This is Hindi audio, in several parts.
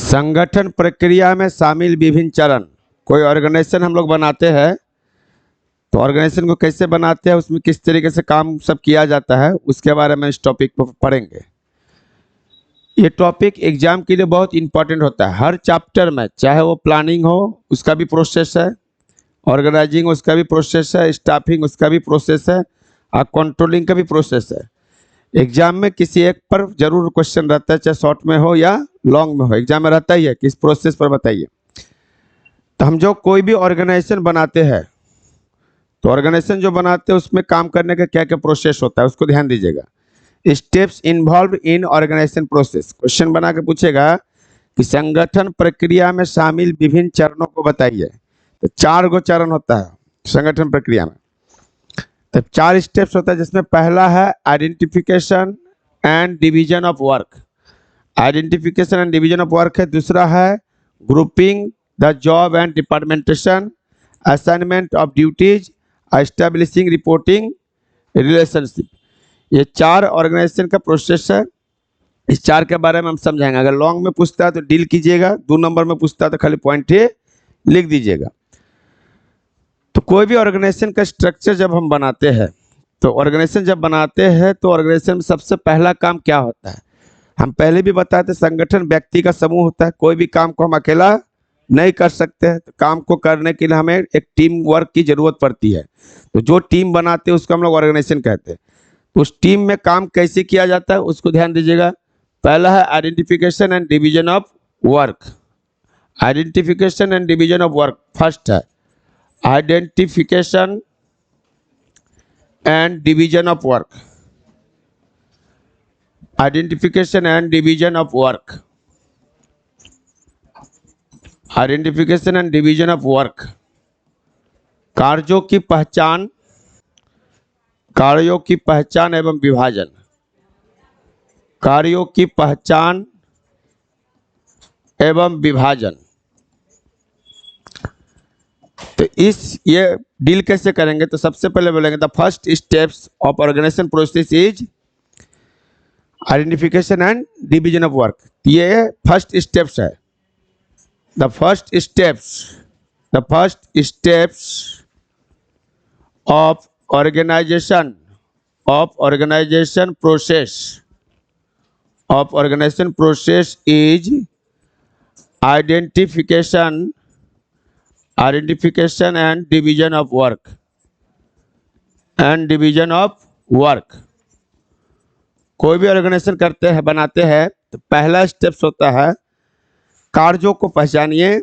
संगठन प्रक्रिया में शामिल विभिन्न चरण। कोई ऑर्गेनाइजेशन हम लोग बनाते हैं तो ऑर्गेनाइजेशन को कैसे बनाते हैं, उसमें किस तरीके से काम सब किया जाता है, उसके बारे में इस टॉपिक पर पढ़ेंगे। ये टॉपिक एग्जाम के लिए बहुत इंपॉर्टेंट होता है। हर चैप्टर में, चाहे वो प्लानिंग हो उसका भी प्रोसेस है, ऑर्गेनाइजिंग उसका भी प्रोसेस है, स्टाफिंग उसका भी प्रोसेस है और कंट्रोलिंग का भी प्रोसेस है। एग्जाम में किसी एक पर जरूर क्वेश्चन रहता है, चाहे शॉर्ट में हो या लॉन्ग में हो, एग्जाम में रहता ही है कि इस प्रोसेस पर बताइए। तो हम जो कोई भी ऑर्गेनाइजेशन बनाते हैं तो ऑर्गेनाइजेशन जो बनाते हैं उसमें काम करने का क्या क्या प्रोसेस होता है उसको ध्यान दीजिएगा। Steps involve in organisation process, question बना के पूछेगा कि संगठन प्रक्रिया में शामिल विभिन्न चरणों को बताइए। तो 4 गो चरण होता है संगठन प्रक्रिया में। तो 4 स्टेप्स होता है, जिसमें पहला है identification and division of work. Identification and division of work है। दूसरा है grouping the job and departmentation, assignment of duties, establishing reporting relationship. ये 4 ऑर्गेनाइजेशन का प्रोसेस है। इस 4 के बारे में हम समझाएंगे। अगर लॉन्ग में पूछता है तो डील कीजिएगा, 2 नंबर में पूछता है तो खाली पॉइंट ही लिख दीजिएगा। तो कोई भी ऑर्गेनाइजेशन का स्ट्रक्चर जब हम बनाते हैं तो ऑर्गेनाइजेशन में सबसे पहला काम क्या होता है, हम पहले भी बताए थे, संगठन व्यक्ति का समूह होता है। कोई भी काम को हम अकेला नहीं कर सकते हैं, तो काम को करने के लिए हमें एक टीम वर्क की जरूरत पड़ती है। तो जो टीम बनाते हैं उसको हम लोग ऑर्गेनाइजेशन कहते हैं। तो उस टीम में काम कैसे किया जाता है उसको ध्यान दीजिएगा। पहला है identification and division of work. Identification and division of work first है identification and division of work. Identification and division of work. Identification and division of work, कार्यों की पहचान, कार्यों की पहचान एवं विभाजन। कार्यों की पहचान एवं विभाजन। तो ये डील कैसे करेंगे, तो सबसे पहले बोलेंगे the first steps of organisation process is identification and division of work. ये फर्स्ट स्टेप्स है। The first steps of organisation process is identification and division of work. कोई भी ऑर्गेनाइजेशन करते हैं, बनाते हैं, तो पहला स्टेप्स होता है कार्यों को पहचानिए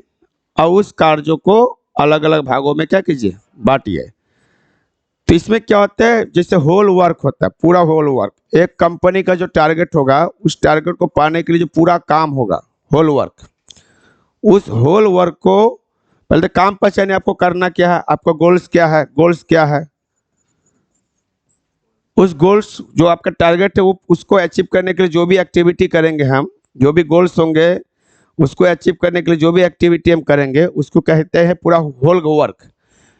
और उस कार्यों को अलग अलग भागों में क्या कीजिए, बांटिए। तो इसमें क्या होता है, जैसे होल वर्क होता है, पूरा होल वर्क। एक कंपनी का जो टारगेट होगा उस टारगेट को पाने के लिए जो पूरा काम होगा, होल वर्क, उस होल वर्क को पहले काम पहचानिए। आपको करना क्या है, आपका गोल्स क्या है। उस गोल्स जो आपका टारगेट है वो उसको अचीव करने के लिए जो भी एक्टिविटी करेंगे, हम जो भी गोल्स होंगे उसको अचीव करने के लिए जो भी एक्टिविटी हम करेंगे उसको कहते हैं पूरा होल वर्क।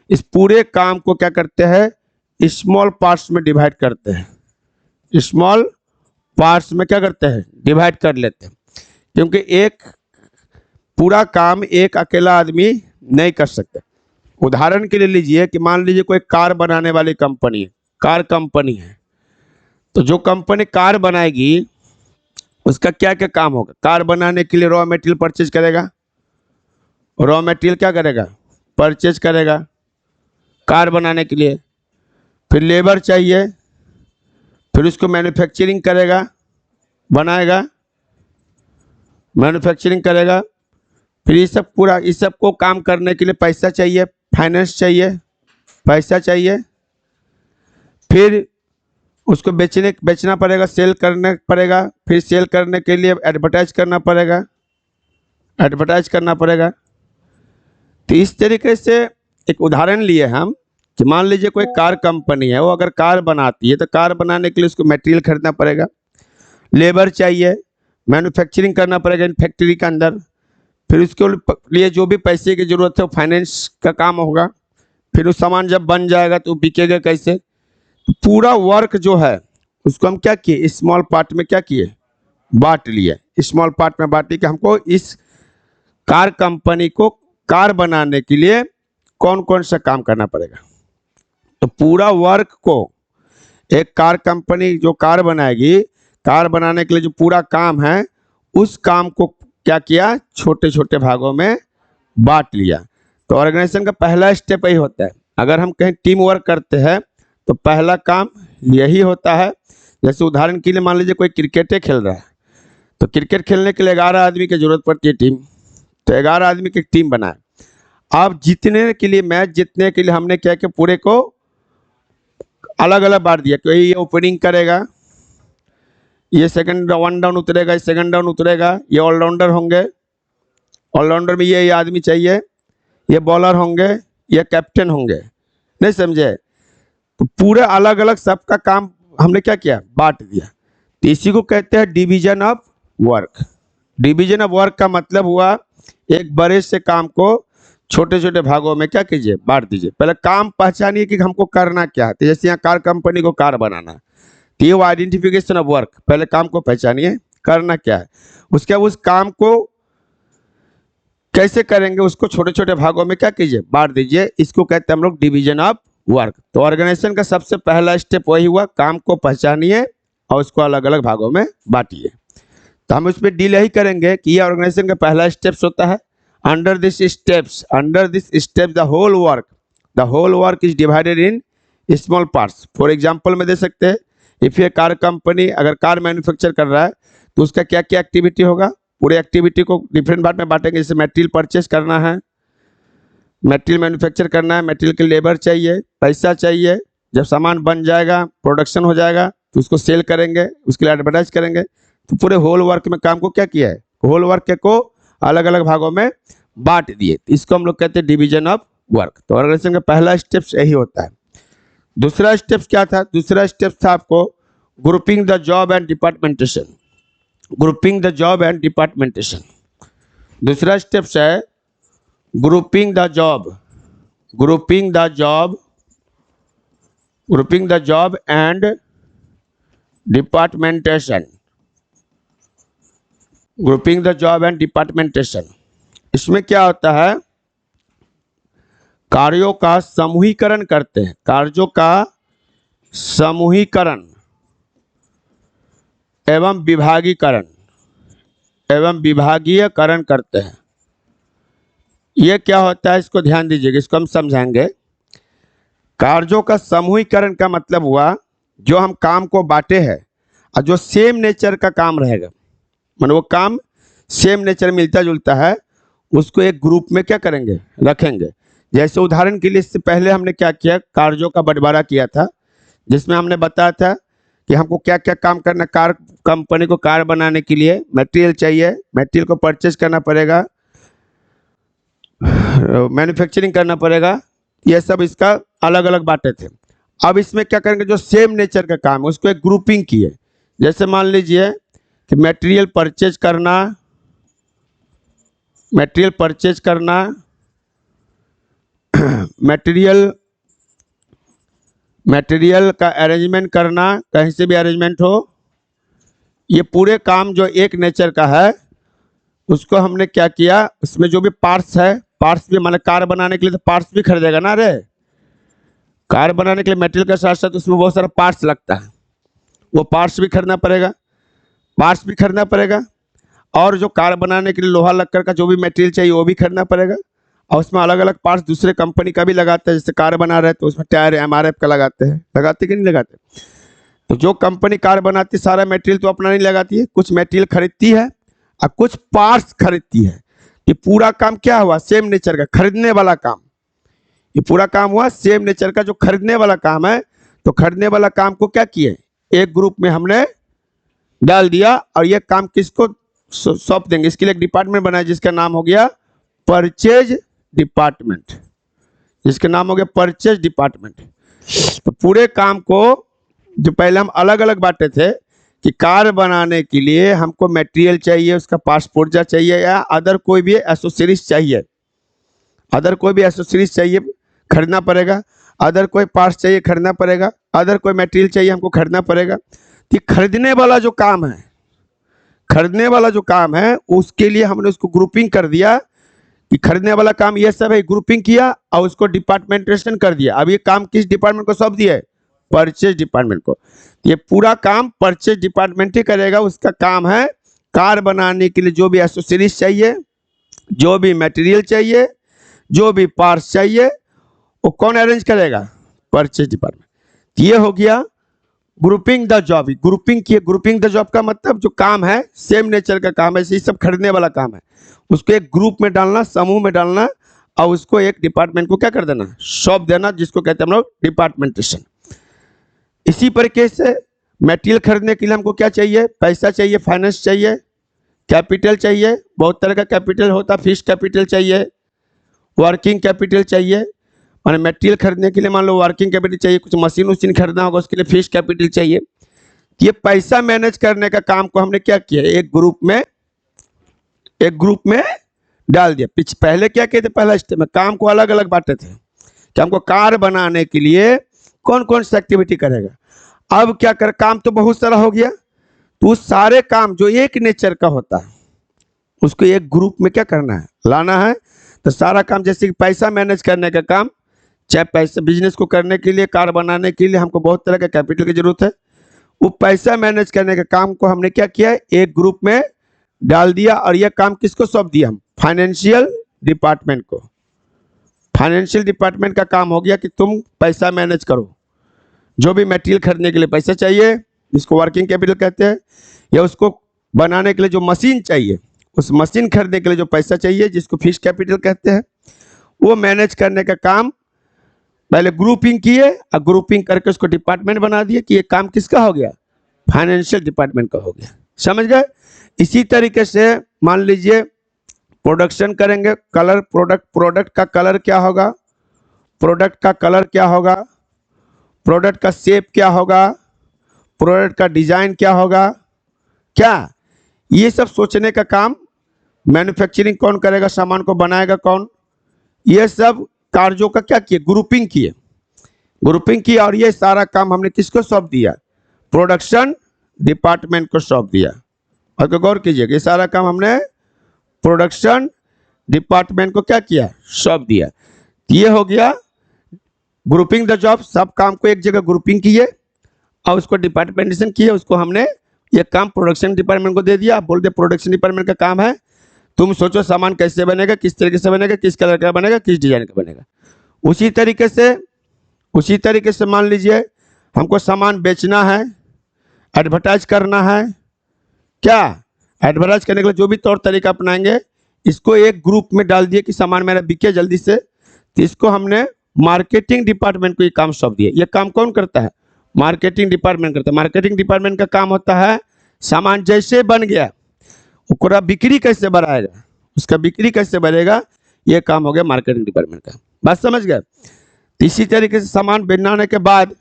इस पूरे काम को क्या करते हैं, स्मॉल पार्ट्स में डिवाइड करते हैं। स्मॉल पार्ट्स में क्या करते हैं, डिवाइड कर लेते हैं। क्योंकि एक पूरा काम एक अकेला आदमी नहीं कर सकते। उदाहरण के लिए लीजिए कि मान लीजिए कोई कार बनाने वाली कंपनी है, कार कंपनी है। तो जो कंपनी कार बनाएगी उसका क्या क्या काम होगा, कार बनाने के लिए रॉ मटेरियल परचेज करेगा, रॉ मटेरियल क्या करेगा, परचेज करेगा कार बनाने के लिए। फिर लेबर चाहिए, फिर उसको मैन्युफैक्चरिंग करेगा, बनाएगा, मैन्युफैक्चरिंग करेगा। फिर ये सब को काम करने के लिए पैसा चाहिए, फाइनेंस चाहिए, पैसा चाहिए। फिर उसको बेचना पड़ेगा, सेल करना पड़ेगा। फिर सेल करने के लिए एडवर्टाइज करना पड़ेगा। तो इस तरीके से एक उदाहरण लिए हम कि मान लीजिए कोई कार कंपनी है, वो अगर कार बनाती है तो कार बनाने के लिए उसको मटेरियल खरीदना पड़ेगा, लेबर चाहिए, मैन्युफैक्चरिंग करना पड़ेगा इन फैक्ट्री के अंदर। फिर उसके लिए जो भी पैसे की ज़रूरत है वो फाइनेंस का काम होगा। फिर उस सामान जब बन जाएगा तो बिकेगा कैसे। तो पूरा वर्क जो है उसको हम क्या किए, स्मॉल पार्ट में क्या किए, बांट लिए। स्मॉल पार्ट में बांटी कि हमको इस कार कंपनी को कार बनाने के लिए कौन कौन सा काम करना पड़ेगा। तो पूरा वर्क को एक कार कंपनी जो कार बनाएगी, कार बनाने के लिए जो पूरा काम है, उस काम को क्या किया, छोटे छोटे भागों में बांट लिया। तो ऑर्गेनाइजेशन का पहला स्टेप यही होता है। अगर हम कहीं टीम वर्क करते हैं तो पहला काम यही होता है। जैसे उदाहरण के लिए मान लीजिए कोई क्रिकेट खेल रहा है, तो क्रिकेट खेलने के लिए 11 आदमी की जरूरत पड़ती है टीम, तो 11 आदमी की टीम बनाए। अब जीतने के लिए, मैच जीतने के लिए हमने क्या किया, पूरे को अलग अलग बांट दिया। कोई ये ओपनिंग करेगा, ये सेकंड वन डाउन उतरेगा, ये सेकंड डाउन उतरेगा, ये ऑलराउंडर होंगे, ऑलराउंडर में ये आदमी चाहिए, ये बॉलर होंगे, ये कैप्टन होंगे। नहीं समझे? तो पूरे अलग अलग सबका काम हमने क्या किया, बांट दिया। तो इसी को कहते हैं division of work. Division of work का मतलब हुआ एक बड़े से काम को छोटे छोटे भागों में क्या कीजिए, बांट दीजिए। पहले काम पहचानिए कि हमको करना क्या है। तो जैसे यहाँ कार कंपनी को कार बनाना, तो ये आइडेंटिफिकेशन ऑफ वर्क। पहले काम को पहचानिए, करना क्या है, उसके बाद उस काम को कैसे करेंगे, उसको छोटे छोटे भागों में क्या कीजिए, बांट दीजिए। इसको कहते हैं हम लोग डिवीजन ऑफ वर्क। तो ऑर्गेनाइजेशन का सबसे पहला स्टेप वही हुआ, काम को पहचानिए और उसको अलग अलग भागों में बांटिए। तो हम उस पर डील यही करेंगे कि ये ऑर्गेनाइजेशन का पहला स्टेप्स होता है। Under this steps the whole work is divided in small parts. For example में दे सकते हैं, इफ ये कार कंपनी अगर कार मैन्युफैक्चर कर रहा है तो उसका क्या क्या एक्टिविटी होगा, पूरे एक्टिविटी को डिफरेंट पार्ट में बांटेंगे। जैसे मटेरियल परचेस करना है, मटेरियल मैन्युफैक्चर करना है, मटेरियल के लेबर चाहिए, पैसा चाहिए, जब सामान बन जाएगा, प्रोडक्शन हो जाएगा, तो उसको सेल करेंगे, उसके लिए एडवर्टाइज करेंगे। तो पूरे होल वर्क में काम को क्या किया है, होल वर्क को अलग अलग भागों में बांट दिए। इसको हम लोग कहते हैं डिवीजन ऑफ वर्क। तो ऑर्गेनाइजेशन का पहला स्टेप यही होता है। दूसरा स्टेप क्या था, दूसरा स्टेप था आपको grouping the job and departmentation. Grouping the job and departmentation दूसरा स्टेप है grouping the job, grouping the job, grouping the job and departmentation, grouping the job and departmentation. इसमें क्या होता है, कार्यों का समूहीकरण करते हैं, कार्यों का समूहीकरण एवं विभागीकरण एवं विभागीयकरण करते हैं। ये क्या होता है, इसको ध्यान दीजिएगा, इसको हम समझाएंगे। कार्यों का समूहीकरण का मतलब हुआ जो हम काम को बांटे हैं और जो सेम नेचर का काम रहेगा, मतलब वो काम सेम नेचर मिलता जुलता है, उसको एक ग्रुप में क्या करेंगे, रखेंगे। जैसे उदाहरण के लिए इससे पहले हमने क्या किया, कार्यों का बंटवारा किया था, जिसमें हमने बताया था कि हमको क्या क्या काम करना। कार कंपनी को कार बनाने के लिए मटेरियल चाहिए, मटेरियल को परचेज करना पड़ेगा, मैन्युफैक्चरिंग करना पड़ेगा, ये सब इसका अलग अलग बांटे थे। अब इसमें क्या करेंगे, जो सेम नेचर का काम है उसको एक ग्रुपिंग किए। जैसे मान लीजिए कि मटेरियल परचेज करना, मटेरियल परचेज करना, मटेरियल का अरेंजमेंट करना, कहीं से भी अरेंजमेंट हो, ये पूरे काम जो एक नेचर का है उसको हमने क्या किया, उसमें जो भी पार्ट्स है, पार्ट्स भी माने कार बनाने के लिए तो पार्ट्स भी खरीदेगा ना रे, कार बनाने के लिए मटेरियल के साथ साथ उसमें बहुत सारा पार्ट्स लगता है, वो पार्ट्स भी खरीदना पड़ेगा, पार्ट्स भी खरीदना पड़ेगा। और जो कार बनाने के लिए लोहा लक्कड़ का जो भी मटेरियल चाहिए वो भी खरीदना पड़ेगा। और उसमें अलग अलग पार्ट्स दूसरे कंपनी का भी लगाते हैं। जैसे कार बना रहे हैं तो उसमें टायर MRF का लगाते हैं, लगाते कि नहीं लगाते। तो जो कंपनी कार बनाती है सारा मटेरियल तो अपना नहीं लगाती है, कुछ मटेरियल खरीदती है और कुछ पार्ट्स खरीदती है। ये पूरा काम क्या हुआ, सेम नेचर का खरीदने वाला काम। ये पूरा काम हुआ सेम नेचर का, जो खरीदने वाला काम है। तो खरीदने वाला काम को क्या किए, एक ग्रुप में हमने डाल दिया और ये काम किसको सौंप देंगे। इसके लिए एक डिपार्टमेंट बनाया जिसका नाम हो गया परचेज डिपार्टमेंट, जिसका नाम हो गया परचेज डिपार्टमेंट। तो पूरे काम को जो पहले हम अलग अलग बांटे थे कि कार बनाने के लिए हमको मटेरियल चाहिए, उसका पार्ट्स पुर्जा चाहिए या अदर कोई भी एसोसरीज चाहिए, अदर कोई भी एसोसरीज चाहिए खरीदना पड़ेगा, अदर कोई पार्ट्स चाहिए खरीदना पड़ेगा, अदर कोई मटेरियल चाहिए हमको खरीदना पड़ेगा। कि खरीदने वाला जो काम है, खरीदने वाला जो काम है उसके लिए हमने उसको ग्रुपिंग कर दिया कि खरीदने वाला काम ये सब है, ग्रुपिंग किया और उसको डिपार्टमेंटेशन कर दिया। अब ये काम किस डिपार्टमेंट को सौंप दिया है? परचेज डिपार्टमेंट को। ये पूरा काम परचेज डिपार्टमेंट ही करेगा। उसका काम है कार बनाने के लिए जो भी एसेसरीज चाहिए, जो भी मटेरियल चाहिए, जो भी पार्ट्स चाहिए, वो कौन अरेंज करेगा? Purchase department. ये हो गया ग्रुपिंग द जॉब। ग्रुपिंग किए, ग्रुपिंग द जॉब का मतलब जो काम है सेम नेचर का काम है, ये सब खरीदने वाला काम है, उसको एक ग्रुप में डालना, समूह में डालना और उसको एक डिपार्टमेंट को क्या कर देना? सौंप देना, जिसको कहते हैं हम लोग डिपार्टमेंटेशन। इसी तरीके से मटेरियल खरीदने के लिए हमको क्या चाहिए? पैसा चाहिए, फाइनेंस चाहिए, कैपिटल चाहिए। बहुत तरह का कैपिटल होता है, फिक्स्ड कैपिटल चाहिए, वर्किंग कैपिटल चाहिए। माने मटेरियल खरीदने के लिए मान लो वर्किंग कैपिटल चाहिए, कुछ मशीन उशीन खरीदना होगा उसके लिए फिक्स्ड कैपिटल चाहिए। ये पैसा मैनेज करने का काम को हमने क्या किया? एक ग्रुप में डाल दिया। पहले क्या किए थे? पहला स्टेप में काम को अलग अलग बांटे थे कि हमको कार बनाने के लिए कौन कौन सी एक्टिविटी करेगा। अब क्या कर, काम तो बहुत सारा हो गया, तो उस सारे काम जो एक नेचर का होता है उसको एक ग्रुप में क्या करना है? लाना है। तो सारा काम, जैसे कि पैसा मैनेज करने का काम, चाहे पैसा बिजनेस को करने के लिए, कार बनाने के लिए हमको बहुत तरह का कैपिटल की जरूरत है, वो पैसा मैनेज करने का काम को हमने क्या किया? एक ग्रुप में डाल दिया। और यह काम किसको सौंप दिया? हम फाइनेंशियल डिपार्टमेंट को। फाइनेंशियल डिपार्टमेंट का काम हो गया कि तुम पैसा मैनेज करो, जो भी मटेरियल खरीदने के लिए पैसा चाहिए जिसको वर्किंग कैपिटल कहते हैं, या उसको बनाने के लिए जो मशीन चाहिए, उस मशीन खरीदने के लिए जो पैसा चाहिए जिसको फिक्स्ड कैपिटल कहते हैं, वो मैनेज करने का काम पहले ग्रुपिंग किए और ग्रुपिंग करके उसको डिपार्टमेंट बना दिए कि ये काम किसका हो गया? फाइनेंशियल डिपार्टमेंट का हो गया। समझ गए? इसी तरीके से मान लीजिए प्रोडक्शन करेंगे, कलर, प्रोडक्ट का कलर क्या होगा? प्रोडक्ट का कलर क्या होगा? प्रोडक्ट का शेप क्या होगा? प्रोडक्ट का डिजाइन क्या होगा? क्या ये सब सोचने का काम मैन्युफैक्चरिंग कौन करेगा? सामान को बनाएगा कौन? ये सब कार्यों का क्या किए? ग्रुपिंग किए। ग्रुपिंग किया और ये सारा काम हमने किसको सौंप दिया? प्रोडक्शन डिपार्टमेंट को सौंप दिया। और तो गौर कीजिएगा, ये सारा काम हमने प्रोडक्शन डिपार्टमेंट को क्या किया? सौंप दिया। ये हो गया ग्रुपिंग द जॉब। सब काम को एक जगह ग्रुपिंग किए और उसको डिपार्टमेंटेशन किए। उसको हमने ये काम प्रोडक्शन डिपार्टमेंट को दे दिया। आप बोलते प्रोडक्शन डिपार्टमेंट का काम है तुम सोचो सामान कैसे बनेगा, किस तरीके से बनेगा, किस कलर का बनेगा, किस डिजाइन का बनेगा। उसी तरीके से मान लीजिए हमको सामान बेचना है, एडवर्टाइज करना है। क्या एडवर्टाइज करने के लिए जो भी तौर तरीका अपनाएंगे, इसको एक ग्रुप में डाल दिए कि सामान मेरा बिके जल्दी से, तो इसको हमने मार्केटिंग डिपार्टमेंट को ये काम सौंप दिया। ये काम कौन करता है? मार्केटिंग डिपार्टमेंट करता है। मार्केटिंग डिपार्टमेंट का काम होता है सामान जैसे बन गया उसका बिक्री कैसे बढ़ाएगा, उसका बिक्री कैसे बढ़ेगा, ये काम हो गया मार्केटिंग डिपार्टमेंट का। बात समझ गए? इसी तरीके से सामान बनाने के बाद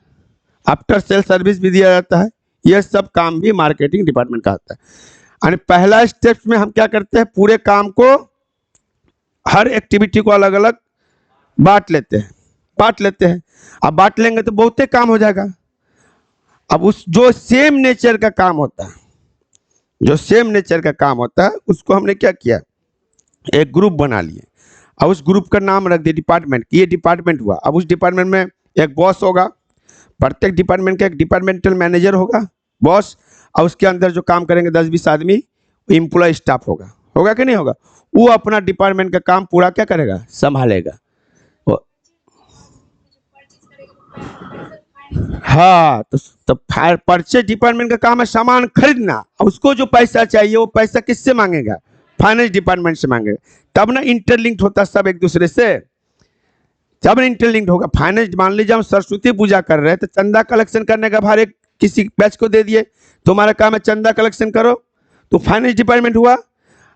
आफ्टर सेल सर्विस भी दिया जाता है। यह सब काम भी मार्केटिंग डिपार्टमेंट का होता है। यानी पहला स्टेप में हम क्या करते हैं? पूरे काम को, हर एक्टिविटी को अलग अलग बांट लेते हैं। अब बांट लेंगे तो बहुते काम हो जाएगा। अब उस जो सेम नेचर का काम होता है, उसको हमने क्या किया? एक ग्रुप बना लिए और उस ग्रुप का नाम रख दिया डिपार्टमेंट। ये डिपार्टमेंट हुआ। अब उस डिपार्टमेंट में एक बॉस होगा, प्रत्येक डिपार्टमेंट का एक डिपार्टमेंटल मैनेजर होगा, बॉस, और उसके अंदर जो काम करेंगे 10-20 आदमी एम्प्लॉय स्टाफ होगा कि नहीं होगा? वो अपना डिपार्टमेंट का काम पूरा क्या करेगा? संभालेगा। हाँ, तो परचेज डिपार्टमेंट का काम है सामान खरीदना, उसको जो पैसा चाहिए वो पैसा किससे मांगेगा? फाइनेंस डिपार्टमेंट से मांगेगा। तब ना इंटरलिंक्ड होता सब एक दूसरे से, तब ना इंटरलिंक्ड होगा। फाइनेंस, मान लीजिए हम सरस्वती पूजा कर रहे हैं तो चंदा कलेक्शन करने का भार एक किसी बैच को दे दिए, तुम्हारा काम है चंदा कलेक्शन करो, तो फाइनेंस डिपार्टमेंट हुआ।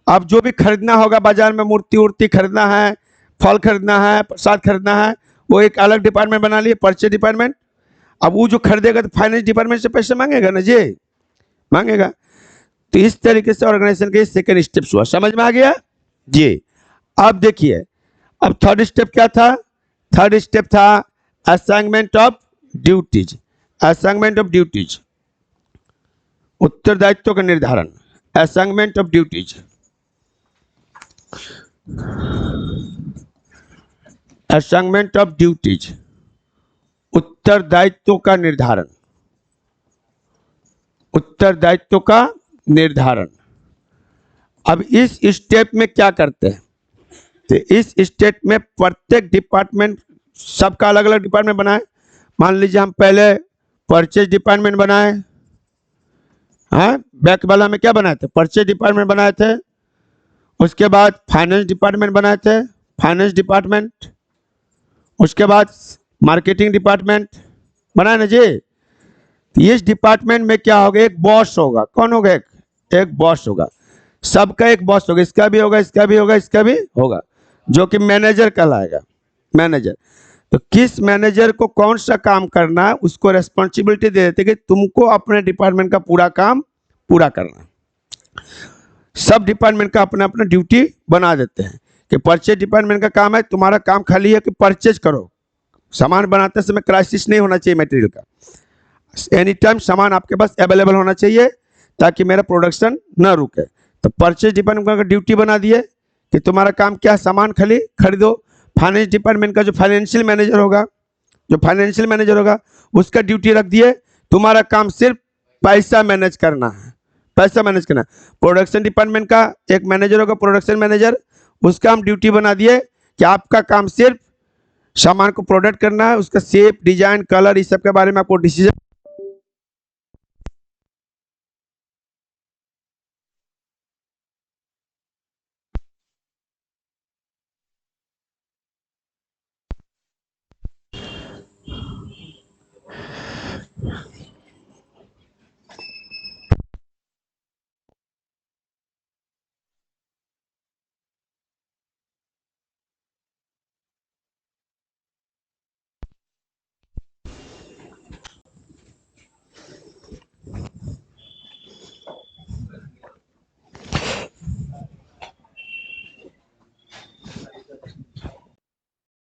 अब जो भी खरीदना होगा बाजार में, मूर्ति उर्ति खरीदना है, फल खरीदना है, प्रसाद खरीदना है, वो एक अलग डिपार्टमेंट बना लिए, परचेज डिपार्टमेंट। अब वो जो खरीदेगा तो फाइनेंस डिपार्टमेंट से पैसे मांगेगा ना जी, मांगेगा। तो इस तरीके से ऑर्गेनाइजेशन के सेकंड स्टेप्स हुआ। समझ में आ गया जी? अब देखिए, अब थर्ड स्टेप क्या था? थर्ड स्टेप था assignment of duties. Assignment of duties, उत्तरदायित्व का निर्धारण। Assignment of duties, assignment of duties, उत्तरदायित्व का निर्धारण, उत्तरदायित्व का निर्धारण। अब इस स्टेप में क्या करते हैं, तो इस स्टेप में प्रत्येक डिपार्टमेंट, सबका अलग अलग डिपार्टमेंट बनाए। मान लीजिए हम पहले परचेज डिपार्टमेंट बनाए, हाँ, बैक वाला में क्या बनाए थे, परचेज डिपार्टमेंट बनाए थे। उसके बाद फाइनेंस डिपार्टमेंट बनाए थे, फाइनेंस डिपार्टमेंट। उसके बाद मार्केटिंग डिपार्टमेंट बनाए ना जी। इस डिपार्टमेंट में क्या होगा, एक बॉस होगा। कौन होगा, एक बॉस होगा। सबका एक बॉस होगा, इसका भी होगा, इसका भी होगा, इसका भी होगा, जो कि मैनेजर कहलाएगा, मैनेजर। तो किस मैनेजर को कौन सा काम करना है, उसको रेस्पॉन्सिबिलिटी दे देते कि तुमको अपने डिपार्टमेंट का पूरा काम पूरा करना है। सब डिपार्टमेंट का अपना अपना ड्यूटी बना देते हैं कि परचेज डिपार्टमेंट का काम है, तुम्हारा काम खाली है कि परचेज करो। सामान बनाते समय क्राइसिस नहीं होना चाहिए मटेरियल का, एनी टाइम सामान आपके पास अवेलेबल होना चाहिए ताकि मेरा प्रोडक्शन न रुके। तो परचेज डिपार्टमेंट का ड्यूटी बना दिए कि तुम्हारा काम क्या, सामान खाली खरीदो। फाइनेंस डिपार्टमेंट का जो फाइनेंशियल मैनेजर होगा, उसका ड्यूटी रख दिए, तुम्हारा काम सिर्फ पैसा मैनेज करना है, पैसा मैनेज करना। प्रोडक्शन डिपार्टमेंट का एक मैनेजर होगा, प्रोडक्शन मैनेजर, उसका हम ड्यूटी बना दिए कि आपका काम सिर्फ सामान को प्रोडक्ट करना है, उसका शेप, डिजाइन, कलर, इस सब के बारे में आपको डिसीजन